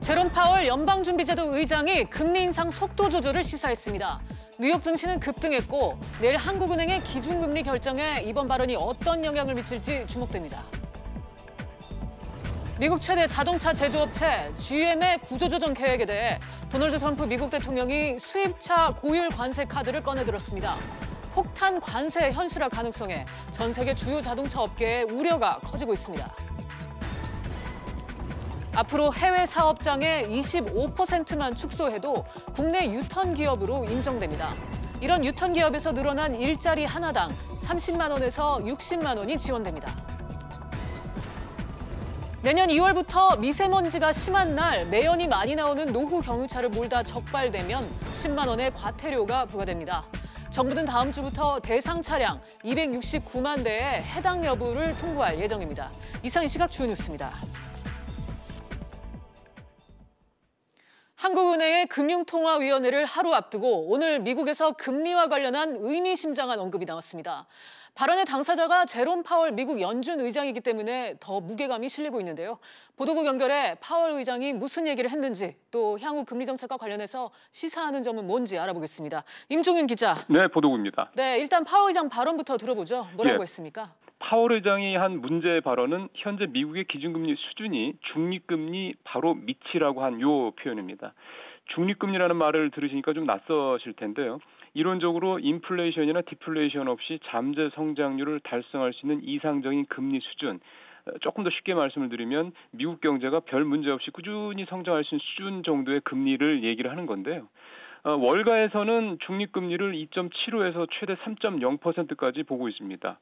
제롬 파월 연방준비제도 의장이 금리 인상 속도 조절을 시사했습니다. 뉴욕 증시는 급등했고 내일 한국은행의 기준금리 결정에 이번 발언이 어떤 영향을 미칠지 주목됩니다. 미국 최대 자동차 제조업체 GM의 구조조정 계획에 대해 도널드 트럼프 미국 대통령이 수입차 고율 관세 카드를 꺼내들었습니다. 폭탄 관세 현실화 가능성에 전 세계 주요 자동차 업계의 우려가 커지고 있습니다. 앞으로 해외 사업장의 25%만 축소해도 국내 유턴 기업으로 인정됩니다. 이런 유턴 기업에서 늘어난 일자리 하나당 30만 원에서 60만 원이 지원됩니다. 내년 2월부터 미세먼지가 심한 날 매연이 많이 나오는 노후 경유차를 몰다 적발되면 10만 원의 과태료가 부과됩니다. 정부는 다음 주부터 대상 차량 269만 대의 해당 여부를 통보할 예정입니다. 이상 이 시각 주요 뉴스입니다. 한국은행의 금융통화위원회를 하루 앞두고 오늘 미국에서 금리와 관련한 의미심장한 언급이 나왔습니다. 발언의 당사자가 제롬 파월 미국 연준 의장이기 때문에 더 무게감이 실리고 있는데요. 보도국 연결해 파월 의장이 무슨 얘기를 했는지 또 향후 금리 정책과 관련해서 시사하는 점은 뭔지 알아보겠습니다. 임종윤 기자. 네, 보도국입니다. 네, 일단 파월 의장 발언부터 들어보죠. 뭐라고 했습니까? 파월 의장이 한 문제 발언은 현재 미국의 기준금리 수준이 중립금리 바로 밑이라고 한 요 표현입니다. 중립금리라는 말을 들으시니까 좀 낯서실 텐데요. 이론적으로 인플레이션이나 디플레이션 없이 잠재 성장률을 달성할 수 있는 이상적인 금리 수준, 조금 더 쉽게 말씀을 드리면 미국 경제가 별 문제 없이 꾸준히 성장할 수 있는 수준 정도의 금리를 얘기를 하는 건데요. 월가에서는 중립금리를 2.75에서 최대 3.0%까지 보고 있습니다.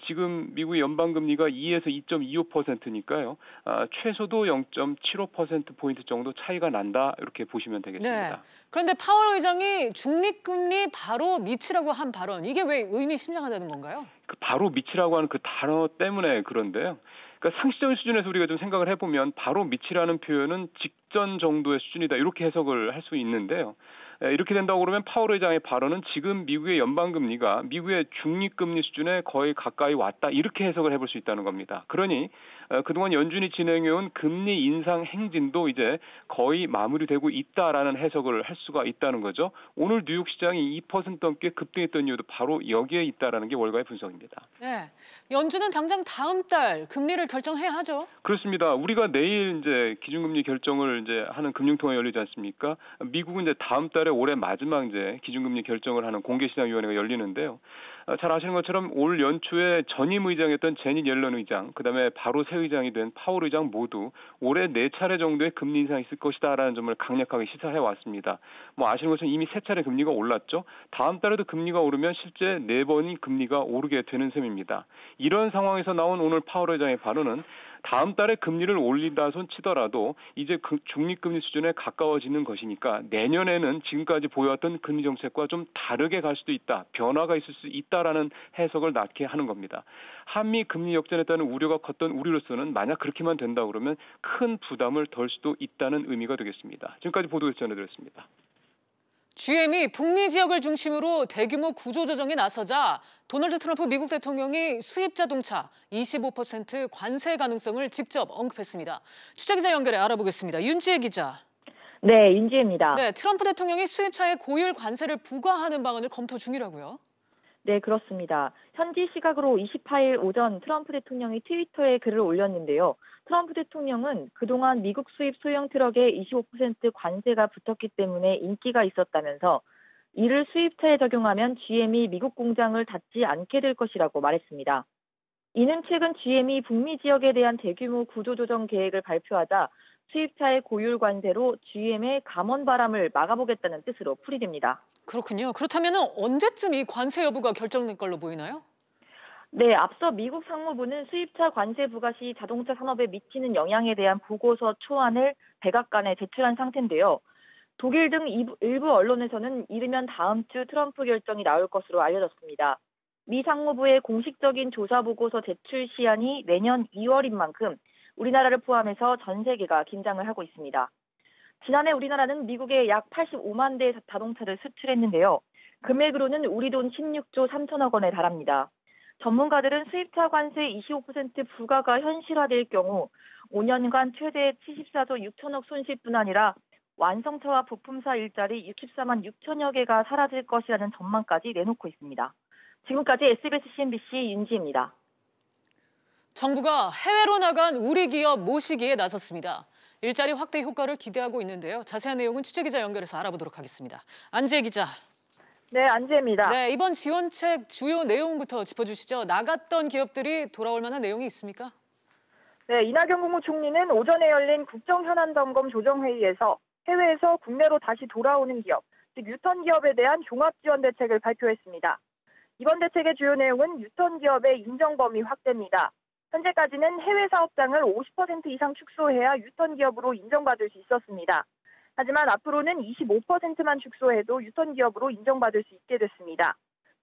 지금 미국의 연방금리가 2에서 2.25%니까요. 최소도 0.75%포인트 정도 차이가 난다 이렇게 보시면 되겠습니다. 네. 그런데 파월 의장이 중립금리 바로 밑이라고 한 발언, 이게 왜 의미심장하다는 건가요? 그 바로 밑이라고 하는 그 단어 때문에 그런데요. 그러니까 상식적인 수준에서 우리가 좀 생각을 해보면 바로 밑이라는 표현은 직전 정도의 수준이다 이렇게 해석을 할 수 있는데요. 이렇게 된다고 그러면 파월 의장의 발언은 지금 미국의 연방금리가 미국의 중립금리 수준에 거의 가까이 왔다 이렇게 해석을 해볼 수 있다는 겁니다. 그러니 그동안 연준이 진행해온 금리 인상 행진도 이제 거의 마무리되고 있다라는 해석을 할 수가 있다는 거죠. 오늘 뉴욕 시장이 2% 넘게 급등했던 이유도 바로 여기에 있다라는 게 월가의 분석입니다. 네, 연준은 당장 다음 달 금리를 결정해야 하죠. 그렇습니다. 우리가 내일 이제 기준금리 결정을 이제 하는 금융통화 열리지 않습니까? 미국은 이제 다음 달에 올해 마지막 이제 기준금리 결정을 하는 공개시장위원회가 열리는데요. 잘 아시는 것처럼 올 연초에 전임 의장이었던 제닛 옐런 의장, 그다음에 바로 새 의장이 된 파월 의장 모두 올해 4차례 정도의 금리 인상이 있을 것이다라는 점을 강력하게 시사해 왔습니다. 뭐 아시는 것처럼 이미 3차례 금리가 올랐죠. 다음 달에도 금리가 오르면 실제 4번이 금리가 오르게 되는 셈입니다. 이런 상황에서 나온 오늘 파월 의장의 발언은 다음 달에 금리를 올린다 손 치더라도 이제 중립금리 수준에 가까워지는 것이니까 내년에는 지금까지 보여왔던 금리 정책과 좀 다르게 갈 수도 있다. 변화가 있을 수 있다라는 해석을 낳게 하는 겁니다. 한미 금리 역전에 따른 우려가 컸던 우리로서는 만약 그렇게만 된다 그러면 큰 부담을 덜 수도 있다는 의미가 되겠습니다. 지금까지 보도에서 전해드렸습니다. GM이 북미 지역을 중심으로 대규모 구조조정에 나서자 도널드 트럼프 미국 대통령이 수입 자동차 25% 관세 가능성을 직접 언급했습니다. 취재기자 연결해 알아보겠습니다. 윤지혜 기자. 네, 윤지혜입니다. 네, 트럼프 대통령이 수입차에 고율 관세를 부과하는 방안을 검토 중이라고요? 네, 그렇습니다. 현지 시각으로 28일 오전 트럼프 대통령이 트위터에 글을 올렸는데요. 트럼프 대통령은 그동안 미국 수입 소형 트럭에 25% 관세가 붙었기 때문에 인기가 있었다면서 이를 수입차에 적용하면 GM이 미국 공장을 닫지 않게 될 것이라고 말했습니다. 이는 최근 GM이 북미 지역에 대한 대규모 구조조정 계획을 발표하자 수입차의 고율 관세로 GM의 감원 바람을 막아보겠다는 뜻으로 풀이됩니다. 그렇군요. 그렇다면 언제쯤 이 관세 여부가 결정될 걸로 보이나요? 네, 앞서 미국 상무부는 수입차 관세 부과 시 자동차 산업에 미치는 영향에 대한 보고서 초안을 백악관에 제출한 상태인데요. 독일 등 일부 언론에서는 이르면 다음 주 트럼프 결정이 나올 것으로 알려졌습니다. 미 상무부의 공식적인 조사 보고서 제출 시한이 내년 2월인 만큼 우리나라를 포함해서 전 세계가 긴장을 하고 있습니다. 지난해 우리나라는 미국에 약 85만 대의 자동차를 수출했는데요. 금액으로는 우리 돈 16조 3천억 원에 달합니다. 전문가들은 수입차 관세 25% 부과가 현실화될 경우 5년간 최대 74조 6천억 손실뿐 아니라 완성차와 부품사 일자리 64만 6천여 개가 사라질 것이라는 전망까지 내놓고 있습니다. 지금까지 SBS CNBC 윤지입니다. 정부가 해외로 나간 우리 기업 모시기에 나섰습니다. 일자리 확대 효과를 기대하고 있는데요. 자세한 내용은 취재기자 연결해서 알아보도록 하겠습니다. 안지혜 기자. 네, 안지혜입니다. 네, 이번 지원책 주요 내용부터 짚어주시죠. 나갔던 기업들이 돌아올 만한 내용이 있습니까? 네, 이낙연 국무총리는 오전에 열린 국정현안점검 조정회의에서 해외에서 국내로 다시 돌아오는 기업, 즉 유턴 기업에 대한 종합지원 대책을 발표했습니다. 이번 대책의 주요 내용은 유턴 기업의 인정 범위 확대입니다. 현재까지는 해외 사업장을 50% 이상 축소해야 유턴 기업으로 인정받을 수 있었습니다. 하지만 앞으로는 25%만 축소해도 유턴 기업으로 인정받을 수 있게 됐습니다.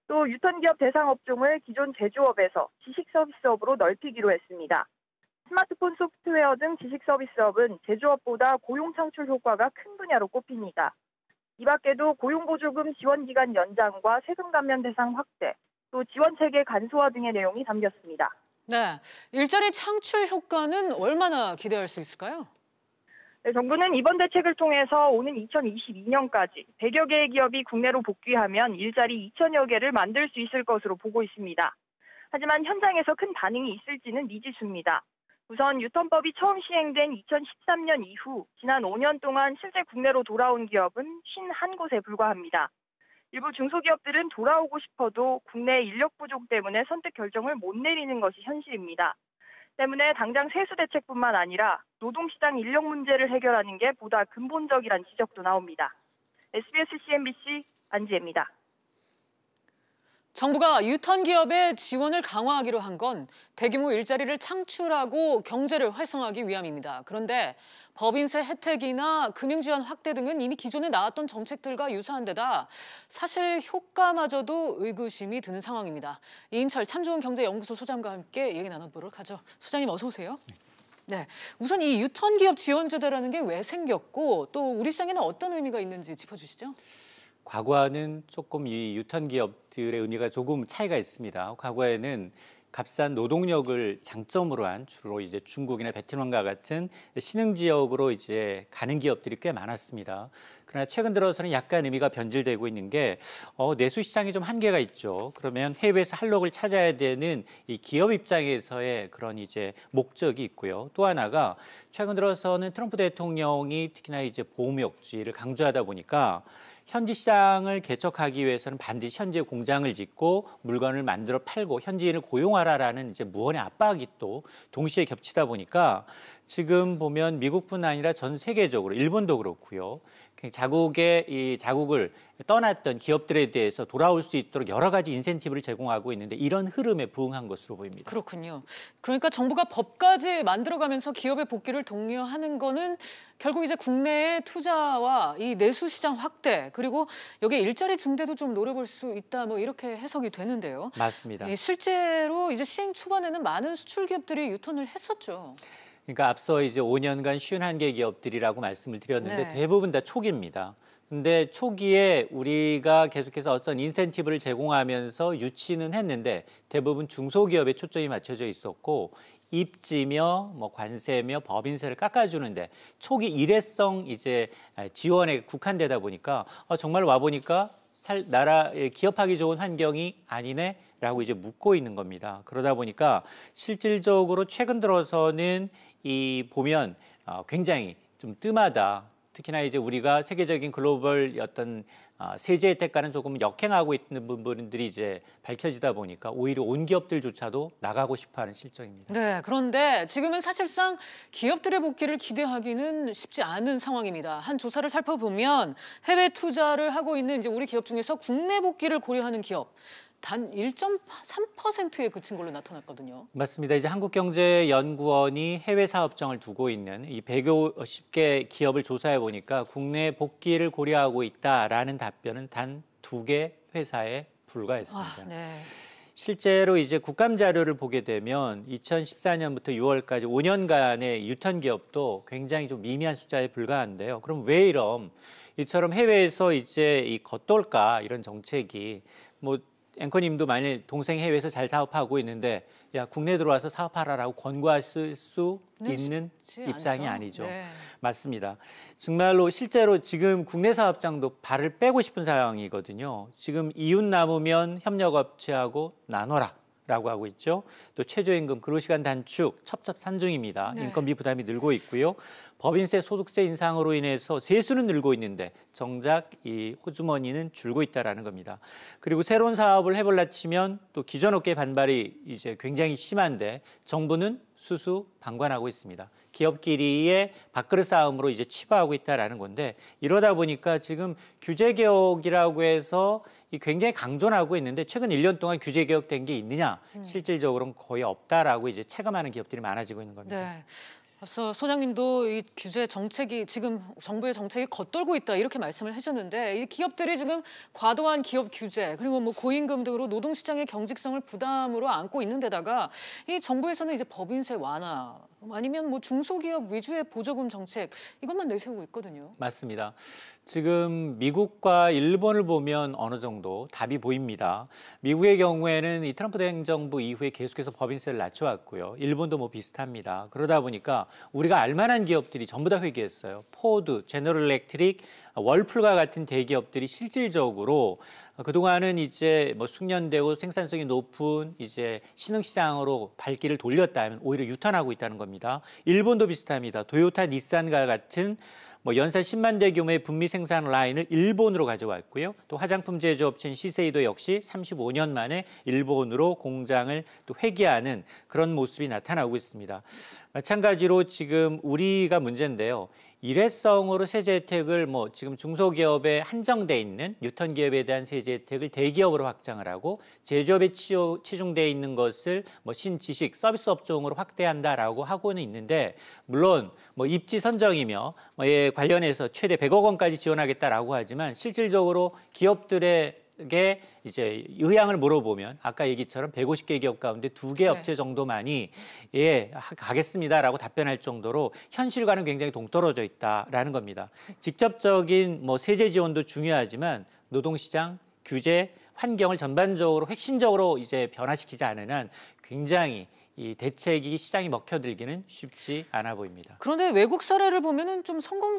또 유턴 기업 대상 업종을 기존 제조업에서 지식 서비스업으로 넓히기로 했습니다. 스마트폰 소프트웨어 등 지식 서비스업은 제조업보다 고용 창출 효과가 큰 분야로 꼽힙니다. 이 밖에도 고용보조금 지원기간 연장과 세금 감면 대상 확대, 또 지원체계 간소화 등의 내용이 담겼습니다. 네, 일자리 창출 효과는 얼마나 기대할 수 있을까요? 네, 정부는 이번 대책을 통해서 오는 2022년까지 100여 개의 기업이 국내로 복귀하면 일자리 2천여 개를 만들 수 있을 것으로 보고 있습니다. 하지만 현장에서 큰 반응이 있을지는 미지수입니다. 우선 유턴법이 처음 시행된 2013년 이후 지난 5년 동안 실제 국내로 돌아온 기업은 51곳에 불과합니다. 일부 중소기업들은 돌아오고 싶어도 국내 인력 부족 때문에 선택 결정을 못 내리는 것이 현실입니다. 때문에 당장 세수 대책뿐만 아니라 노동시장 인력 문제를 해결하는 게 보다 근본적이란 지적도 나옵니다. SBS CNBC 안지혜입니다. 정부가 유턴 기업의 지원을 강화하기로 한 건 대규모 일자리를 창출하고 경제를 활성화하기 위함입니다. 그런데 법인세 혜택이나 금융지원 확대 등은 이미 기존에 나왔던 정책들과 유사한 데다 사실 효과마저도 의구심이 드는 상황입니다. 이인철 참좋은경제연구소 소장과 함께 얘기 나눠보도록 하죠. 소장님 어서 오세요. 네, 우선 이 유턴 기업 지원제도라는 게 왜 생겼고 또 우리 시장에는 어떤 의미가 있는지 짚어주시죠. 과거와는 조금 이 유턴 기업들의 의미가 조금 차이가 있습니다. 과거에는 값싼 노동력을 장점으로 한 주로 이제 중국이나 베트남과 같은 신흥 지역으로 이제 가는 기업들이 꽤 많았습니다. 그러나 최근 들어서는 약간 의미가 변질되고 있는 게 내수 시장이 좀 한계가 있죠. 그러면 해외에서 활력을 찾아야 되는 이 기업 입장에서의 그런 이제 목적이 있고요. 또 하나가 최근 들어서는 트럼프 대통령이 특히나 이제 보호무역주의를 강조하다 보니까 현지 시장을 개척하기 위해서는 반드시 현지에 공장을 짓고 물건을 만들어 팔고 현지인을 고용하라라는 이제 무언의 압박이 또 동시에 겹치다 보니까 지금 보면 미국뿐 아니라 전 세계적으로 일본도 그렇고요. 자국을 떠났던 기업들에 대해서 돌아올 수 있도록 여러 가지 인센티브를 제공하고 있는데 이런 흐름에 부응한 것으로 보입니다. 그렇군요. 그러니까 정부가 법까지 만들어가면서 기업의 복귀를 독려하는 거는 결국 이제 국내의 투자와 이 내수 시장 확대 그리고 여기에 일자리 증대도 좀 노려볼 수 있다 뭐 이렇게 해석이 되는데요. 맞습니다. 실제로 이제 시행 초반에는 많은 수출 기업들이 유턴을 했었죠. 그러니까 앞서 이제 5년간 51개 기업들이라고 말씀을 드렸는데 네. 대부분 다 초기입니다. 근데 초기에 우리가 계속해서 어떤 인센티브를 제공하면서 유치는 했는데 대부분 중소기업에 초점이 맞춰져 있었고 입지며 뭐 관세며 법인세를 깎아주는데 초기 일회성 이제 지원에 국한되다 보니까 정말 와 보니까 나라에 기업하기 좋은 환경이 아니네라고 이제 묻고 있는 겁니다. 그러다 보니까 실질적으로 최근 들어서는 보면 굉장히 좀 뜸하다. 특히나 이제 우리가 세계적인 글로벌 어떤 세제 혜택과는 조금 역행하고 있는 부분들이 이제 밝혀지다 보니까 오히려 온 기업들조차도 나가고 싶어하는 실정입니다. 네, 그런데 지금은 사실상 기업들의 복귀를 기대하기는 쉽지 않은 상황입니다. 한 조사를 살펴보면 해외 투자를 하고 있는 이제 우리 기업 중에서 국내 복귀를 고려하는 기업 단 1.3%에 그친 걸로 나타났거든요. 맞습니다. 이제 한국경제연구원이 해외 사업장을 두고 있는 이 150개 기업을 조사해 보니까 국내 복귀를 고려하고 있다라는 답변은 단 2개 회사에 불과했습니다. 네. 실제로 이제 국감 자료를 보게 되면 2014년부터 6월까지 5년간의 유턴 기업도 굉장히 좀 미미한 숫자에 불과한데요. 그럼 왜 이처럼 해외에서 이제 이 겉돌까 이런 정책이 뭐 앵커님도 만일 동생 해외에서 잘 사업하고 있는데 야 국내 들어와서 사업하라라고 권고하실 수 있는 입장이 아니죠. 네. 맞습니다. 정말로 실제로 지금 국내 사업장도 발을 빼고 싶은 상황이거든요. 지금 이웃 남으면 협력업체하고 나눠라. 라고 하고 있죠. 또 최저임금, 근로시간 단축, 첩첩산중입니다. 네. 인건비 부담이 늘고 있고요. 법인세, 소득세 인상으로 인해서 세수는 늘고 있는데 정작 이 호주머니는 줄고 있다라는 겁니다. 그리고 새로운 사업을 해볼라 치면 또 기존 업계의 반발이 이제 굉장히 심한데 정부는 수수방관하고 있습니다. 기업끼리의 밥그릇 싸움으로 이제 치부하고 있다라는 건데 이러다 보니까 지금 규제 개혁이라고 해서 굉장히 강조하고 있는데 최근 1년 동안 규제 개혁된 게 있느냐? 실질적으로는 거의 없다라고 이제 체감하는 기업들이 많아지고 있는 겁니다. 네. 앞서 소장님도 이 규제 정책이 지금 정부의 정책이 겉돌고 있다 이렇게 말씀을 하셨는데 이 기업들이 지금 과도한 기업 규제 그리고 뭐 고임금 등으로 노동시장의 경직성을 부담으로 안고 있는 데다가 이 정부에서는 이제 법인세 완화 아니면 뭐 중소기업 위주의 보조금 정책 이것만 내세우고 있거든요. 맞습니다. 지금 미국과 일본을 보면 어느 정도 답이 보입니다. 미국의 경우에는 이 트럼프 행정부 이후에 계속해서 법인세를 낮춰왔고요. 일본도 뭐 비슷합니다. 그러다 보니까 우리가 알만한 기업들이 전부 다 회귀했어요. 포드, 제너럴 일렉트릭, 월풀과 같은 대기업들이 실질적으로 그동안은 이제 뭐 숙련되고 생산성이 높은 이제 신흥시장으로 발길을 돌렸다면 오히려 유턴하고 있다는 겁니다. 일본도 비슷합니다. 도요타, 닛산과 같은 뭐 연산 10만 대 규모의 북미 생산 라인을 일본으로 가져왔고요. 또 화장품 제조업체인 시세이도 역시 35년 만에 일본으로 공장을 또 회귀하는 그런 모습이 나타나고 있습니다. 마찬가지로 지금 우리가 문제인데요. 일회성으로 세제 혜택을 뭐 지금 중소기업에 한정돼 있는 뉴턴 기업에 대한 세제 혜택을 대기업으로 확장을 하고 제조업에 치중돼 있는 것을 뭐 신지식 서비스 업종으로 확대한다라고 하고는 있는데 물론 뭐 입지 선정이며 뭐에 관련해서 최대 100억 원까지 지원하겠다라고 하지만 실질적으로 기업들에게 이제 의향을 물어보면 아까 얘기처럼 150개 기업 가운데 2개 업체 정도만이 예 가겠습니다라고 답변할 정도로 현실과는 굉장히 동떨어져 있다라는 겁니다. 직접적인 뭐 세제 지원도 중요하지만 노동시장 규제 환경을 전반적으로 핵심적으로 이제 변화시키지 않은 한 굉장히 이 대책이 시장이 먹혀들기는 쉽지 않아 보입니다. 그런데 외국 사례를 보면은 좀 성공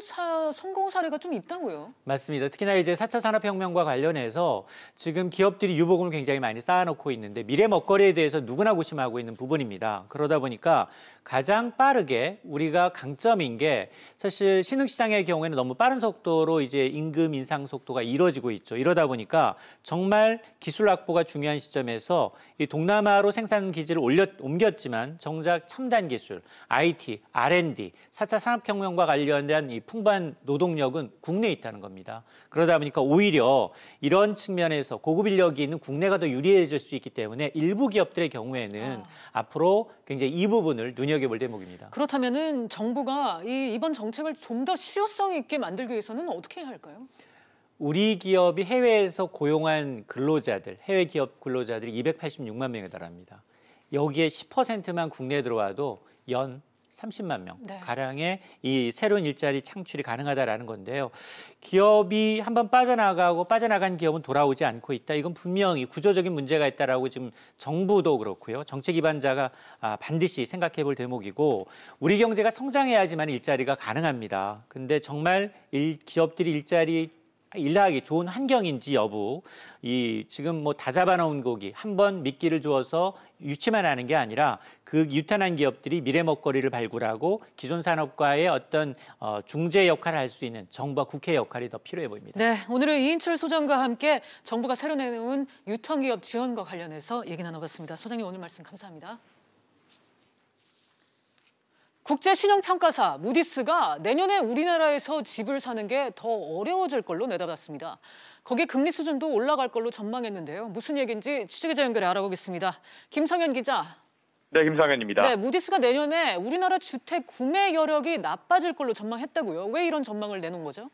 사례가 좀 있다고요. 맞습니다. 특히나 이제 4차 산업혁명과 관련해서 지금 기업들이 유보금을 굉장히 많이 쌓아놓고 있는데 미래 먹거리에 대해서 누구나 고심하고 있는 부분입니다. 그러다 보니까 가장 빠르게 우리가 강점인 게 사실 신흥시장의 경우에는 너무 빠른 속도로 이제 임금 인상 속도가 이루어지고 있죠. 이러다 보니까 정말 기술 확보가 중요한 시점에서 이 동남아로 생산 기지를 옮겼지만 정작 첨단 기술, IT, R&D, 4차 산업혁명과 관련된 이 풍부한 노동력은 국내에 있다는 겁니다. 그러다 보니까 오히려 이런 측면에서 고급 인력이 있는 국내가 더 유리해질 수 있기 때문에 일부 기업들의 경우에는 앞으로 굉장히 이 부분을 눈여겨볼 대목입니다. 그렇다면은 정부가 이번 정책을 좀 더 실효성 있게 만들기 위해서는 어떻게 해야 할까요? 우리 기업이 해외에서 고용한 근로자들, 해외 기업 근로자들이 286만 명에 달합니다. 여기에 10%만 국내에 들어와도 연 30만 명 가량의 이 새로운 일자리 창출이 가능하다라는 건데요. 기업이 한번 빠져나간 기업은 돌아오지 않고 있다. 이건 분명히 구조적인 문제가 있다라고 지금 정부도 그렇고요. 정책 기반자가 반드시 생각해 볼 대목이고 우리 경제가 성장해야지만 일자리가 가능합니다. 근데 정말 기업들이 일하기 좋은 환경인지 여부, 지금 뭐 다 잡아놓은 고기 한번 미끼를 주어서 유치만 하는 게 아니라 그 유탄한 기업들이 미래 먹거리를 발굴하고 기존 산업과의 어떤 중재 역할을 할 수 있는 정부와 국회 역할이 더 필요해 보입니다. 네, 오늘은 이인철 소장과 함께 정부가 새로 내놓은 유턴 기업 지원과 관련해서 얘기 나눠봤습니다. 소장님 오늘 말씀 감사합니다. 국제신용평가사 무디스가 내년에 우리나라에서 집을 사는 게 더 어려워질 걸로 내다봤습니다. 거기에 금리 수준도 올라갈 걸로 전망했는데요. 무슨 얘기인지 취재기자 연결해 알아보겠습니다. 김성현 기자. 네, 김성현입니다. 네, 무디스가 내년에 우리나라 주택 구매 여력이 나빠질 걸로 전망했다고요. 왜 이런 전망을 내놓은 거죠?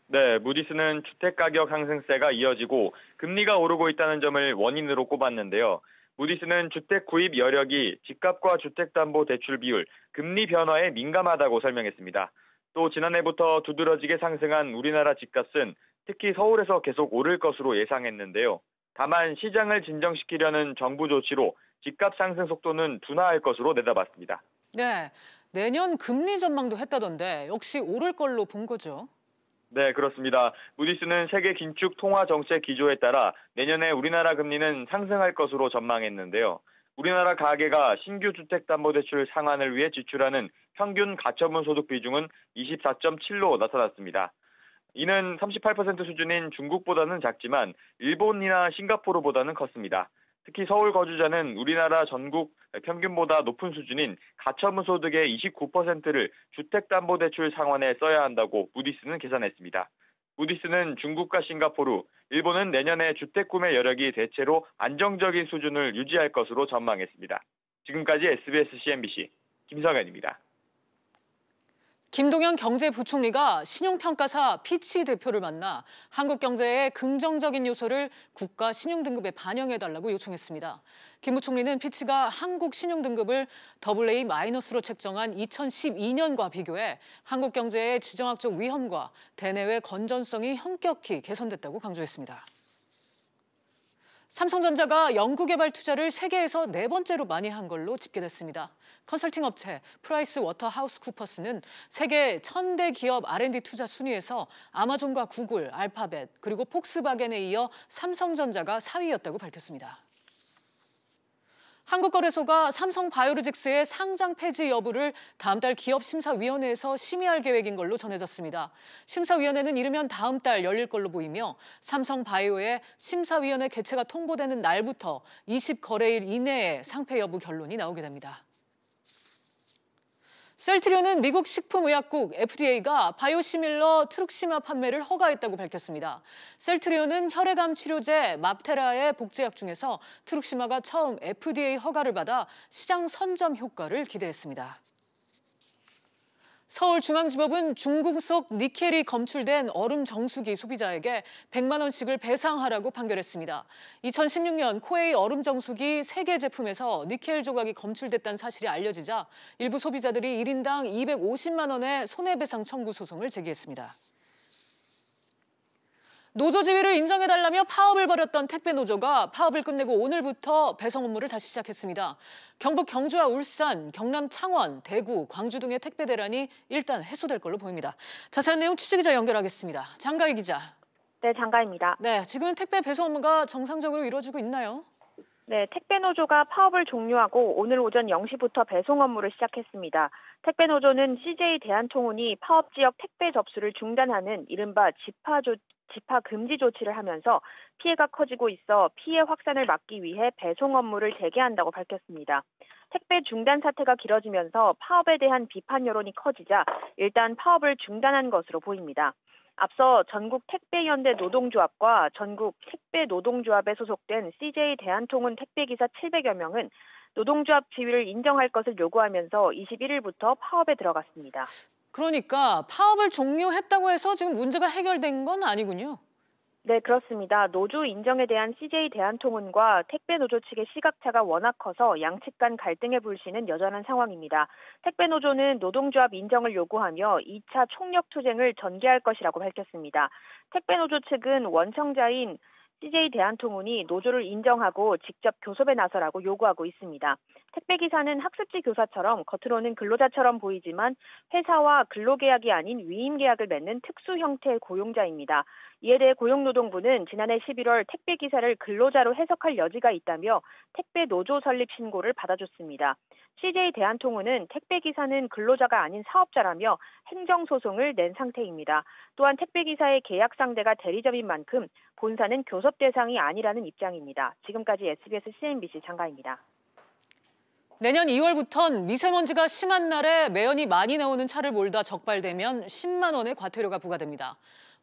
네, 무디스는 주택가격 상승세가 이어지고 금리가 오르고 있다는 점을 원인으로 꼽았는데요. 무디스는 주택 구입 여력이 집값과 주택담보대출 비율, 금리 변화에 민감하다고 설명했습니다. 또 지난해부터 두드러지게 상승한 우리나라 집값은 특히 서울에서 계속 오를 것으로 예상했는데요. 다만 시장을 진정시키려는 정부 조치로 집값 상승 속도는 둔화할 것으로 내다봤습니다. 네, 내년 금리 전망도 했다던데 역시 오를 걸로 본 거죠. 네, 그렇습니다. 무디스는 세계 긴축 통화 정책 기조에 따라 내년에 우리나라 금리는 상승할 것으로 전망했는데요. 우리나라 가계가 신규 주택담보대출 상환을 위해 지출하는 평균 가처분 소득 비중은 24.7로 나타났습니다. 이는 38% 수준인 중국보다는 작지만 일본이나 싱가포르보다는 컸습니다. 특히 서울 거주자는 우리나라 전국 평균보다 높은 수준인 가처분 소득의 29%를 주택담보대출 상환에 써야 한다고 무디스는 계산했습니다. 무디스는 중국과 싱가포르, 일본은 내년에 주택 구매 여력이 대체로 안정적인 수준을 유지할 것으로 전망했습니다. 지금까지 SBS CNBC 김성현입니다. 김동연 경제부총리가 신용평가사 피치 대표를 만나 한국 경제의 긍정적인 요소를 국가 신용등급에 반영해달라고 요청했습니다. 김 부총리는 피치가 한국 신용등급을 AA-로 책정한 2012년과 비교해 한국 경제의 지정학적 위험과 대내외 건전성이 현격히 개선됐다고 강조했습니다. 삼성전자가 연구개발 투자를 세계에서 4번째로 많이 한 걸로 집계됐습니다. 컨설팅 업체 프라이스워터하우스쿠퍼스는 세계 1000대 기업 R&D 투자 순위에서 아마존과 구글, 알파벳, 그리고 폭스바겐에 이어 삼성전자가 4위였다고 밝혔습니다. 한국거래소가 삼성바이오로직스의 상장 폐지 여부를 다음 달 기업심사위원회에서 심의할 계획인 걸로 전해졌습니다. 심사위원회는 이르면 다음 달 열릴 걸로 보이며 삼성바이오의 심사위원회 개최가 통보되는 날부터 20거래일 이내에 상폐 여부 결론이 나오게 됩니다. 셀트리온은 미국 식품의약국 FDA가 바이오시밀러 트룩시마 판매를 허가했다고 밝혔습니다. 셀트리온은 혈액암 치료제 맙테라의 복제약 중에서 트룩시마가 처음 FDA 허가를 받아 시장 선점 효과를 기대했습니다. 서울중앙지법은 중국 속 니켈이 검출된 얼음 정수기 소비자에게 100만 원씩을 배상하라고 판결했습니다. 2016년 코웨이 얼음 정수기 3개 제품에서 니켈 조각이 검출됐다는 사실이 알려지자 일부 소비자들이 1인당 250만 원의 손해배상 청구 소송을 제기했습니다. 노조 지위를 인정해달라며 파업을 벌였던 택배노조가 파업을 끝내고 오늘부터 배송 업무를 다시 시작했습니다. 경북 경주와 울산, 경남 창원, 대구, 광주 등의 택배 대란이 일단 해소될 걸로 보입니다. 자세한 내용 취재기자 연결하겠습니다. 장가희 기자. 네, 장가희입니다. 네, 지금은 택배 배송 업무가 정상적으로 이루어지고 있나요? 네, 택배노조가 파업을 종료하고 오늘 오전 0시부터 배송 업무를 시작했습니다. 택배노조는 CJ 대한통운이 파업 지역 택배 접수를 중단하는 이른바 집화 금지 조치를 하면서 피해가 커지고 있어 피해 확산을 막기 위해 배송 업무를 재개한다고 밝혔습니다. 택배 중단 사태가 길어지면서 파업에 대한 비판 여론이 커지자 일단 파업을 중단한 것으로 보입니다. 앞서 전국 택배연대 노동조합과 전국 택배노동조합에 소속된 CJ 대한통운 택배기사 700여 명은 노동조합 지위를 인정할 것을 요구하면서 21일부터 파업에 들어갔습니다. 그러니까 파업을 종료했다고 해서 지금 문제가 해결된 건 아니군요. 네, 그렇습니다. 노조 인정에 대한 CJ 대한통운과 택배노조 측의 시각차가 워낙 커서 양측 간 갈등의 불씨는 여전한 상황입니다. 택배노조는 노동조합 인정을 요구하며 2차 총력투쟁을 전개할 것이라고 밝혔습니다. 택배노조 측은 원청자인 CJ 대한통운이 노조를 인정하고 직접 교섭에 나서라고 요구하고 있습니다. 택배기사는 학습지 교사처럼 겉으로는 근로자처럼 보이지만 회사와 근로계약이 아닌 위임계약을 맺는 특수 형태의 고용자입니다. 이에 대해 고용노동부는 지난해 11월 택배기사를 근로자로 해석할 여지가 있다며 택배노조 설립 신고를 받아줬습니다. CJ 대한통운은 택배기사는 근로자가 아닌 사업자라며 행정소송을 낸 상태입니다. 또한 택배기사의 계약 상대가 대리점인 만큼 본사는 교섭 대상이 아니라는 입장입니다. 지금까지 SBS CNBC 장가입니다. 내년 2월부턴 미세먼지가 심한 날에 매연이 많이 나오는 차를 몰다 적발되면 10만 원의 과태료가 부과됩니다.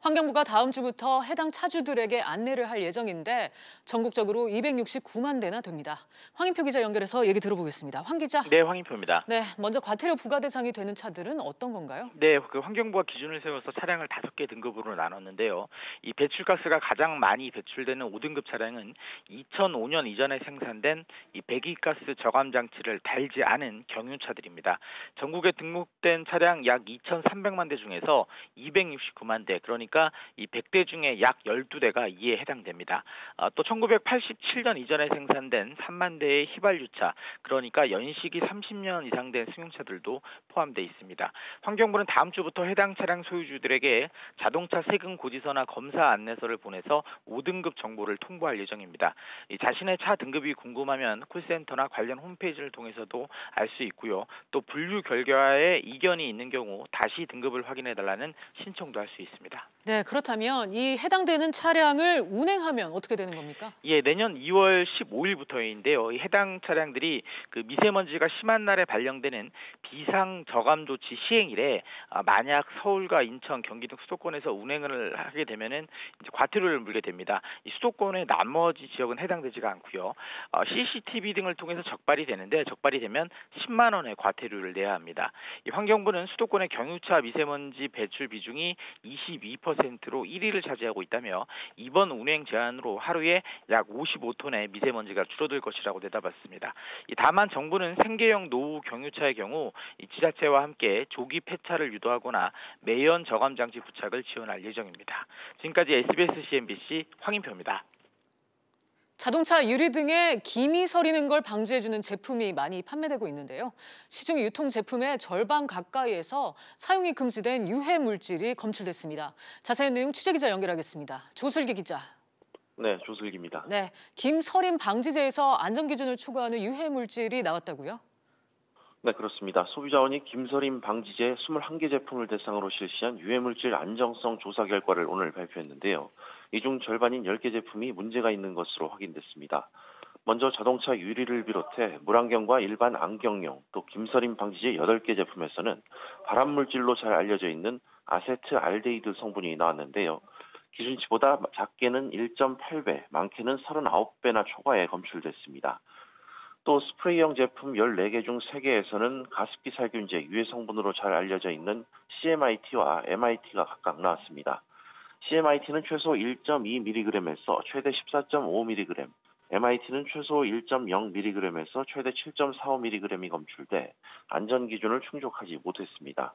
환경부가 다음 주부터 해당 차주들에게 안내를 할 예정인데 전국적으로 269만 대나 됩니다. 황인표 기자 연결해서 얘기 들어보겠습니다. 황 기자. 네, 황인표입니다. 네, 먼저 과태료 부과 대상이 되는 차들은 어떤 건가요? 네, 환경부가 기준을 세워서 차량을 5개 등급으로 나눴는데요. 이 배출가스가 가장 많이 배출되는 5등급 차량은 2005년 이전에 생산된 이 배기가스 저감 장치를 달지 않은 경유차들입니다. 전국에 등록된 차량 약 2,300만 대 중에서 269만 대, 그러니까 그러니까 이 100대 중에 약 12대가 이에 해당됩니다. 또 1987년 이전에 생산된 3만 대의 휘발유차, 그러니까 연식이 30년 이상 된 승용차들도 포함되어 있습니다. 환경부는 다음 주부터 해당 차량 소유주들에게 자동차 세금 고지서나 검사 안내서를 보내서 5등급 정보를 통보할 예정입니다. 자신의 차 등급이 궁금하면 콜센터나 관련 홈페이지를 통해서도 알 수 있고요. 또 분류 결과에 이견이 있는 경우 다시 등급을 확인해달라는 신청도 할 수 있습니다. 네, 그렇다면 이 해당되는 차량을 운행하면 어떻게 되는 겁니까? 예, 내년 2월 15일부터인데요. 해당 차량들이 그 미세먼지가 심한 날에 발령되는 비상 저감 조치 시행일에 만약 서울과 인천, 경기 등 수도권에서 운행을 하게 되면은 이제 과태료를 물게 됩니다. 이 수도권의 나머지 지역은 해당되지가 않고요. CCTV 등을 통해서 적발이 되는데 적발이 되면 10만 원의 과태료를 내야 합니다. 이 환경부는 수도권의 경유차 미세먼지 배출 비중이 22%로 1위를 차지하고 있다며 이번 운행 제한으로 하루에 약 55톤의 미세먼지가 줄어들 것이라고 내다봤습니다. 다만 정부는 생계형 노후 경유차의 경우 이 지자체와 함께 조기 폐차를 유도하거나 매연 저감 장치 부착을 지원할 예정입니다. 지금까지 SBS CNBC 황인표입니다. 자동차 유리 등에 김이 서리는 걸 방지해주는 제품이 많이 판매되고 있는데요. 시중 유통 제품의 절반 가까이에서 사용이 금지된 유해 물질이 검출됐습니다. 자세한 내용 취재기자 연결하겠습니다. 조슬기 기자. 네, 조슬기입니다. 네, 김 서림 방지제에서 안전기준을 초과하는 유해 물질이 나왔다고요? 네, 그렇습니다. 소비자원이 김서림 방지제 21개 제품을 대상으로 실시한 유해물질 안정성 조사 결과를 오늘 발표했는데요. 이 중 절반인 10개 제품이 문제가 있는 것으로 확인됐습니다. 먼저 자동차 유리를 비롯해 물안경과 일반 안경용, 또 김서림 방지제 8개 제품에서는 발암물질로 잘 알려져 있는 아세트알데히드 성분이 나왔는데요. 기준치보다 작게는 1.8배, 많게는 39배나 초과해 검출됐습니다. 또 스프레이형 제품 14개 중 3개에서는 가습기 살균제 유해 성분으로 잘 알려져 있는 CMIT와 MIT가 각각 나왔습니다. CMIT는 최소 1.2mg에서 최대 14.5mg, MIT는 최소 1.0mg에서 최대 7.45mg이 검출돼 안전기준을 충족하지 못했습니다.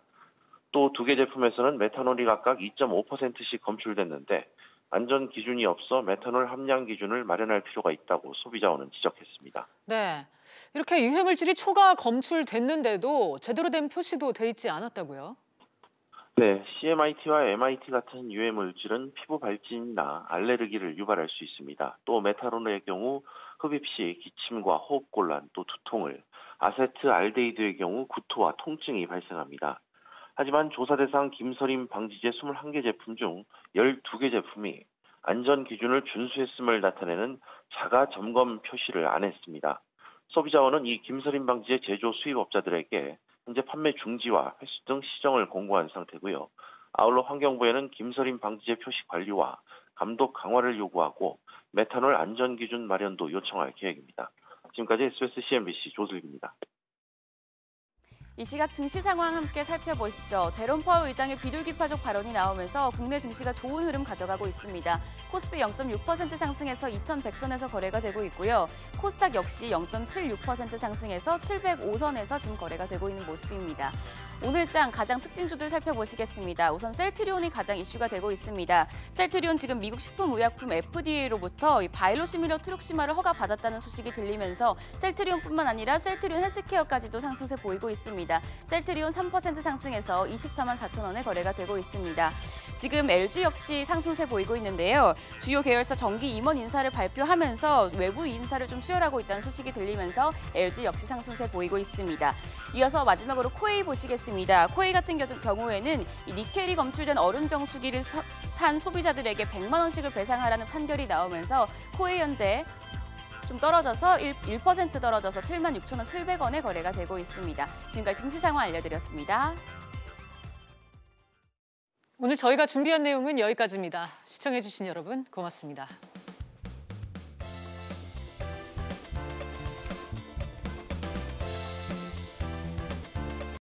또 2개 제품에서는 메탄올이 각각 2.5%씩 검출됐는데 안전 기준이 없어 메탄올 함량 기준을 마련할 필요가 있다고 소비자원은 지적했습니다. 네, 이렇게 유해 물질이 초과 검출됐는데도 제대로 된 표시도 돼 있지 않았다고요? 네, CMIT와 MIT 같은 유해 물질은 피부 발진이나 알레르기를 유발할 수 있습니다. 또 메탄올의 경우 흡입 시 기침과 호흡곤란, 또 두통을, 아세트알데히드의 경우 구토와 통증이 발생합니다. 하지만 조사 대상 김서림 방지제 21개 제품 중 12개 제품이 안전 기준을 준수했음을 나타내는 자가 점검 표시를 안 했습니다. 소비자원은 이 김서림 방지제 제조 수입업자들에게 현재 판매 중지와 회수 등 시정을 공고한 상태고요. 아울러 환경부에는 김서림 방지제 표시 관리와 감독 강화를 요구하고 메탄올 안전 기준 마련도 요청할 계획입니다. 지금까지 SBS CNBC 조슬기입니다. 이 시각 증시 상황 함께 살펴보시죠. 제롬 파월 의장의 비둘기파족 발언이 나오면서 국내 증시가 좋은 흐름 가져가고 있습니다. 코스피 0.6% 상승해서 2100선에서 거래가 되고 있고요. 코스닥 역시 0.76% 상승해서 705선에서 지금 거래가 되고 있는 모습입니다. 오늘장 가장 특징주들 살펴보시겠습니다. 우선 셀트리온이 가장 이슈가 되고 있습니다. 셀트리온 지금 미국 식품의약품 FDA로부터 바이로시밀러 트룩시마를 허가받았다는 소식이 들리면서 셀트리온뿐만 아니라 셀트리온 헬스케어까지도 상승세 보이고 있습니다. 셀트리온 3% 상승해서 24만 4천 원에 거래가 되고 있습니다. 지금 LG 역시 상승세 보이고 있는데요. 주요 계열사 정기 임원 인사를 발표하면서 외부 인사를 좀 수혈하고 있다는 소식이 들리면서 LG 역시 상승세 보이고 있습니다. 이어서 마지막으로 코웨이 보시겠습니다. 코웨이 같은 경우에는 이 니켈이 검출된 얼음 정수기를 산 소비자들에게 100만 원씩을 배상하라는 판결이 나오면서 코웨이 현재 좀 떨어져서 1% 떨어져서 76,700원에 거래가 되고 있습니다. 지금까지 증시 상황 알려드렸습니다. 오늘 저희가 준비한 내용은 여기까지입니다. 시청해주신 여러분 고맙습니다.